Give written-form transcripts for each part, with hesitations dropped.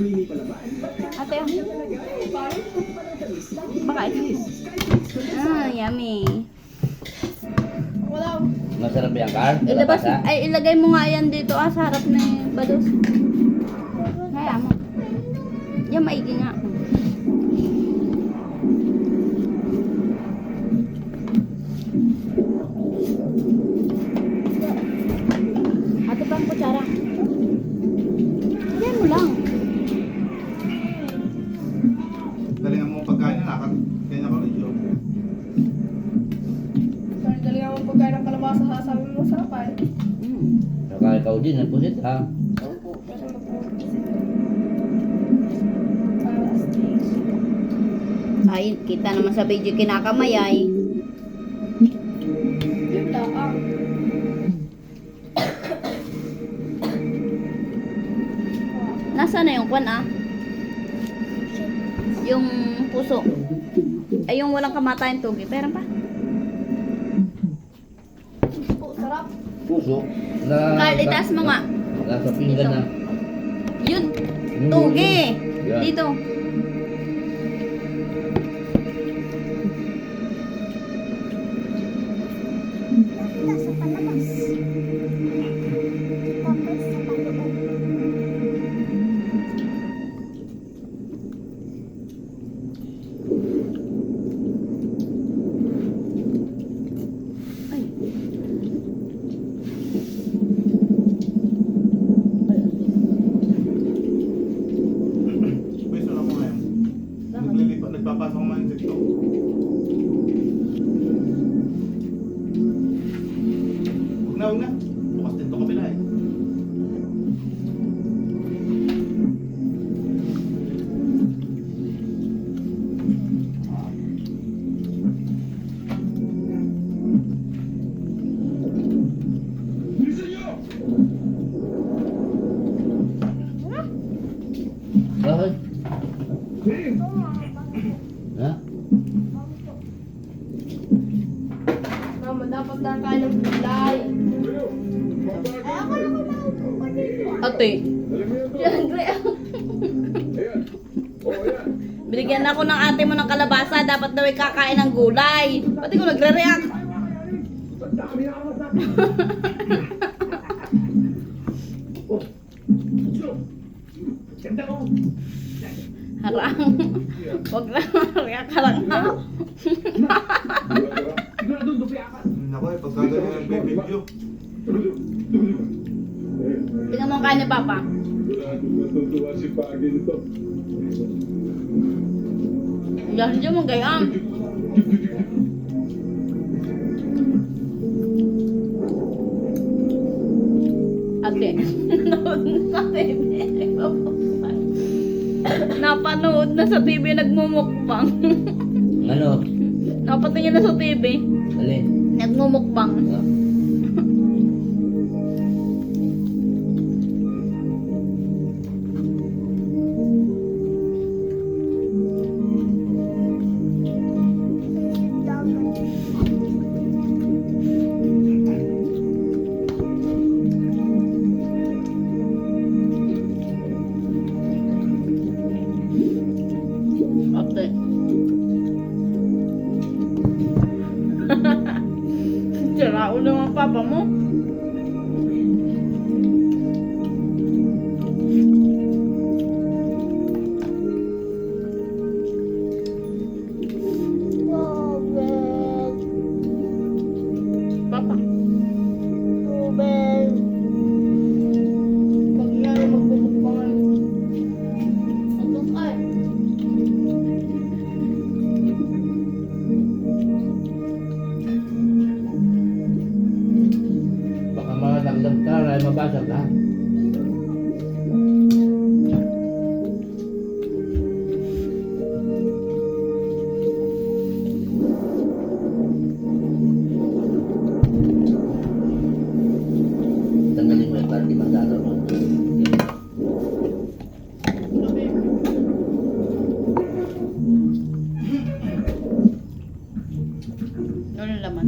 Ate, baka ito. Yummy. Masarap yan, Carl? Ilabas, ay ilagay mo nga yan dito sa harap na yung bados. Kaya mo. Yan, maigi nga. Ate, pang kutsara. Yan mo lang. Galingan mo pagkain na lakat. Kaya na rin yun. Galing ang pagkain ng kalabasa, sabi mo masarap ay. Saka ikaw din, nagpusit ha. Ay, kita naman sa video kinakamay ay. Yun lang ang. Nasaan na yung kwan Yung puso. Ay, yung walang kamatayan tugi. Pero pa? Sarap. Puso. Carl, itaas mo nga. Nasa pinggan na. Yun. Tugi. Yan. Dito. Nasa palabas. Tapos sa paloob. Ay. Pwesto na ko ngayon. Nagpapasok ko mga insekto. Huwag na. Bukas din ito kabila eh. Bakit? Ha? Mama, dapat na kain ng gulay. Ay, ako lang ang maupo pa dito. Ate. Siyempre, Binigyan ako ng ate mo ng kalabasa. Dapat daw ay kakain ng gulay. Pati ko nagre-react. Harang. Huwag lang. React ka lang. Nako eh, pagkagaling ng video. Tingnan mo ang kain ni Papa. Matutuwa si Pagi nito. Dahil dyan mong gayaan. Ate. Napanood na sa TV nagmumukbang. Ano? Napatingin na sa TV. Alin? Nagmumukbang. Ah. Ate. Sirao naman papa mo. Tubig. Papa. Tubig. pag nga magbubukbangan. Tutok ay. Baka malaglag ka, ay mabasag ka. Tanggalin mo yan para di magdalaw. Ano laman?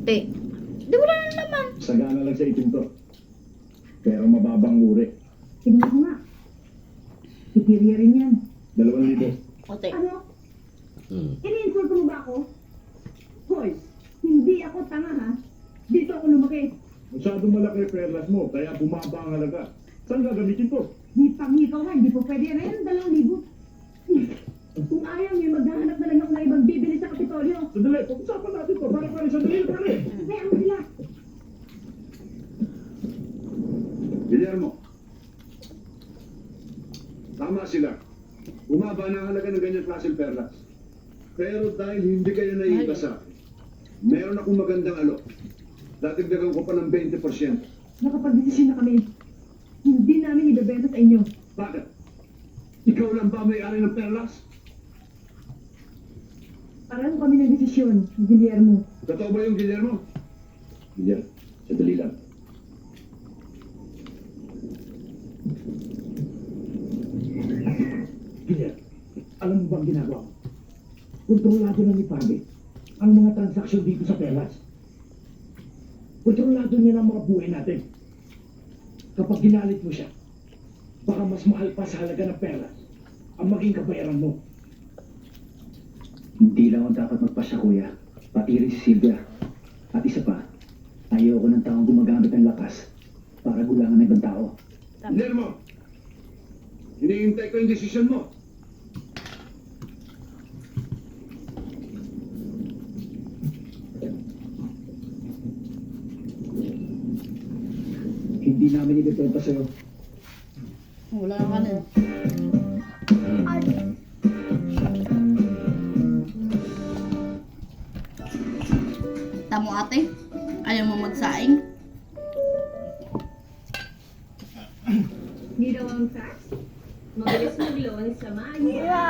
Te. Di wala na naman. Sagana lang sa itim to. Pero mababang uri. Tignan ko nga. Superior rin yan. 2,000. O, te. Ano? Ini-insulto mo ba ako? Hoy, hindi ako tanga ha. Dito ako lumaki. Masyadong malaki perlas mo, kaya bumaba ang halaga. Saan gagamitin to? Di pangikaw ha, hindi po pwede. Ayan, 2,000. Kung ayaw niyo, maghahanap na lang ako ng ibang bibili sa Kapitolyo. Sandali, pag-usapan natin to. Pare, sandali. Kaya mo sila. Guillermo. Tama sila. Bumaba na ang halaga ng ganyan klaseng perlas. Pero dahil hindi kayo naiiba sa akin, meron akong magandang alok. Datigdagan ko pa ng 20%. Nakapag-desisyon na kami. Hindi namin ibebenta sa inyo. Bakit? Ikaw lang ba may-ari ng perlas? Parang kami ng desisyon, Guillermo. Totoo ba yung Guillermo? Guillermo, sandali lang. Guillermo, alam mo bang ginagawa mo? Kontrolado na ni Pabe ang mga transaksyon dito sa perlas. Kontrolado niya ng mga buhay natin. Kapag ginalit mo siya, baka mas mahal pa sa halaga ng perlas ang maging kabayaran mo. Hindi lang ako dapat magpasya, kuya. Pati rin si Silvia. At isa pa, ayoko ng taong gumagamit ng lakas para gulangan ng ibang tao. Guillermo, hinihintay ko yung desisyon mo. Hindi namin ibibenta sa'yo. Wala na kanin. Tamo ate. Ayaw mo magsaing. Ginawang fax? Mabilis mag-loan sa maya.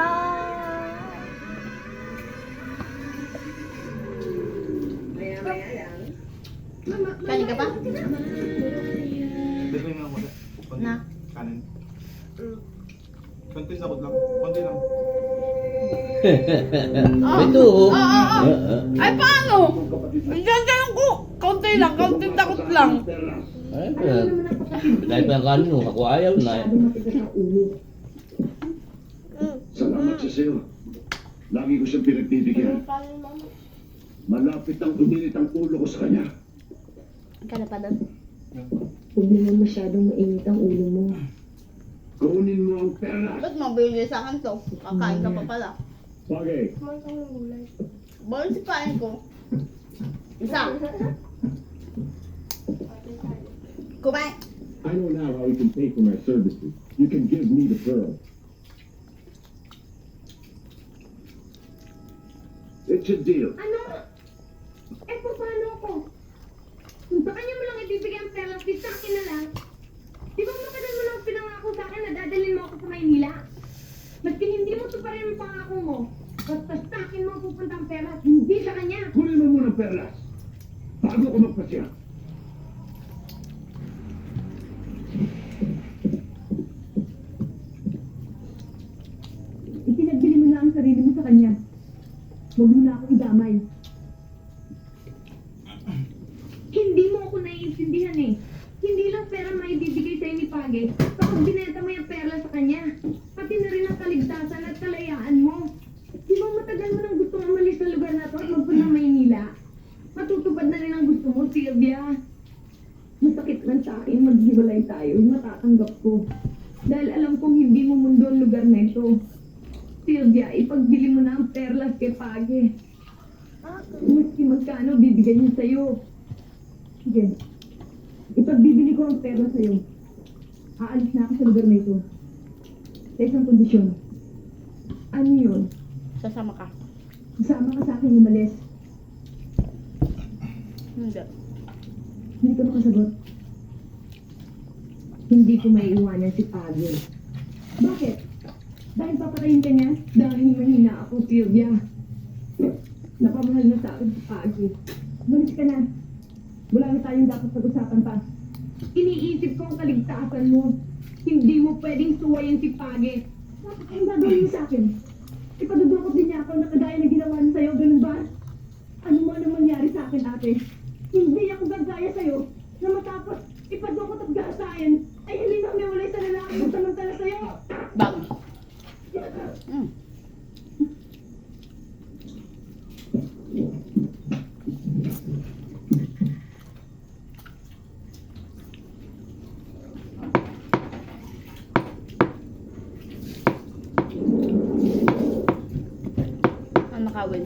Maya-maya lang. Kanin ka pa? Dito nga ako. Konti. Na? Kanin. Konti sakot lang. Konti lang. Ito. Ay, paano? Ganyan ko. Kaunti lang, kaunting takot lang. Ay, dahil pa ang kanin mo, ako ayaw na. Masyadong matigas ang ulo. Salamat siya sa'yo. Lagi ko siyang pinagbibigyan. Malapit ang uminit ang ulo ko sa kanya. Kala pa doon. Huwag naman masyadong mainit ang ulo mo. Kunin mo ang perlas. Ba't mabili sa akin to? Kakain ka pa pala. Bagay. Kumain ka ng gulay. Bawal si kain ko. Isa. Kumain. I know now how you can pay for my services. You can give me the pearl. It's a deal. Ano? Eh, paano ako? Kung sa kanya mo lang ibibigay ang pera, sa akin na lang. Di ba matagal mo lang pinangako sa akin na dadalhin mo ako sa Maynila? Maski hindi mo tuparin ang pangako mo, basta sa akin mo pupunta ang pera, hindi sa kanya. Kunin mo muna ang perlas. Bago ko magpasya. Ipinagbili mo na ang sarili mo sa kanya. Huwag mo na ako idamay. Hindi mo ako naiintindihan eh. Hindi lang pera maibibigay sa'yo ni Page. Kapag binenta mo yung pera sa kanya, pati na rin ang kaligtasan at kalayaan mo. Di ba matagal mo nang gustong umalis sa lugar na to at magpunta Maynila? Matutupad na rin ang gusto mo, Sylvia. Masakit man sa akin maghiwalay tayo, matatanggap ko. Dahil alam kong hindi mo mundo ang lugar na ito. Sylvia, ipagbili mo na ang perlas kay Page. Maski magkano bibigay niya sa'yo. Sige. Ipagbibili ko ang pera sa'yo. Aalis na ako sa lugar na ito. Sa isang kondisyon. Ano yun? Sasama ka. Isama ka sa akin umalis. Hindi. Hindi ka makasagot. Hindi ko may iwanan si Page. Bakit? Dahil papatayin ka niya? Dahil mahina ako, Sylvia. Napamahal na sa akin si Page. Malis ka na. Wala na tayong dapat pag-usapan pa. Iniisip ko ang kaligtasan mo. Hindi mo pwedeng suwayin si Page. Bakit ang gagawin mo sa akin? Ipadudukot din niya ako na kagaya na ginawa niya sa'yo, ganun ba? Ano man ang mangyari sa akin, ate? Hindi ako gagaya sa'yo na matapos ipadukot at gasayan ay hindi na umiwalay sa lalaki kung samantala sa'yo. Bag. Mm. Ang nakawin.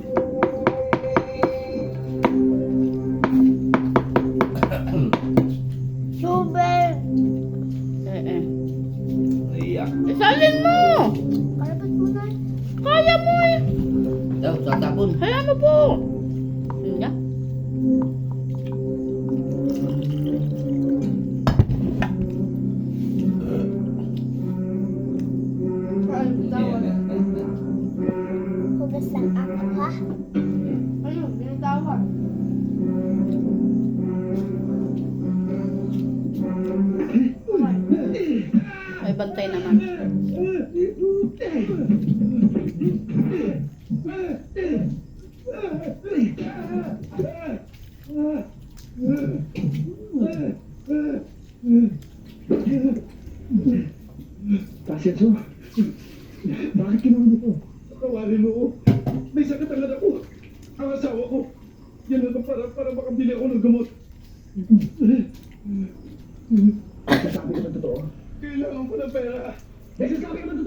Super! Naiyak. Isalin mo! Kalapat mo na. Kaya mo eh! Daw, tatapon. Kaya mo po! Hindi. Ano, bitawan. Hugas lang ako, ha? Ano, binitawan. May bantay naman. Tasyenso, bakit kinuha mo ito? Kawarin mo ko. May sakit ang anak ko. Ang asawa ko. Yan lang para makabili ako ng gamot. Nagsasabi ka ng totoo? Kailangan ko ng pera. Nagsasabi ka ng totoo?